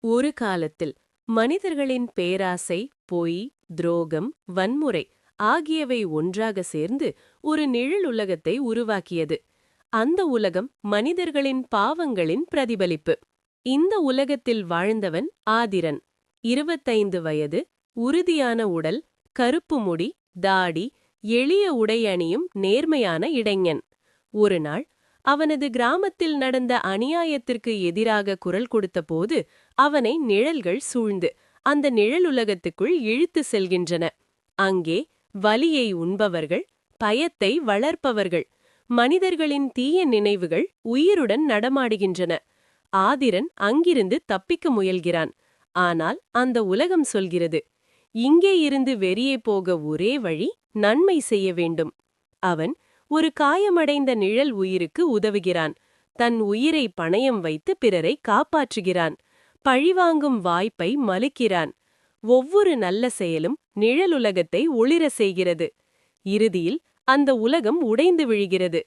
ஒரு காலத்தில் மனிதர்களின் பேராசை, பொய், துரோகம், வன்முறை ஆகியவை ஒன்றாக சேர்ந்து ஒரு நிழல் உலகத்தை உருவாக்கியது. அந்த உலகம் மனிதர்களின் பாவங்களின் பிரதிபலிப்பு. இந்த உலகத்தில் வாழ்ந்தவன் ஆதிரன். 25 வயது, உறுதியான உடல், கருப்பு முடி, தாடி, எளிய உடை அணியும் நேர்மையான இளைஞன். ஒருநாள் அவனது கிராமத்தில் நடந்த அநியாயத்திற்கு எதிராக குரல் கொடுத்தபோது அவனை நிழல்கள் சூழ்ந்து அந்த நிழலுலகத்துக்குள் இழுத்து செல்கின்றன. அங்கே வலியை உண்பவர்கள், பயத்தை வளர்ப்பவர்கள், மனிதர்களின் தீய நினைவுகள் உயிருடன் நடமாடுகின்றன. ஆதிரன் அங்கிருந்து தப்பிக்க முயல்கிறான். ஆனால் அந்த உலகம் சொல்கிறது, இங்கே இருந்து வெளியே போக ஒரே வழி நன்மை செய்ய வேண்டும். அவன் ஒரு காயமடைந்த நிழல் உயிருக்கு உதவுகிறான். தன் உயிரை பணயம் வைத்து பிறரை காப்பாற்றுகிறான். பழிவாங்கும் வாய்ப்பை மலிக்கிறான். ஒவ்வொரு நல்ல செயலும் நிழலுலகத்தை ஒளிர செய்கிறது. இறுதியில் அந்த உலகம் உடைந்து விழுகிறது.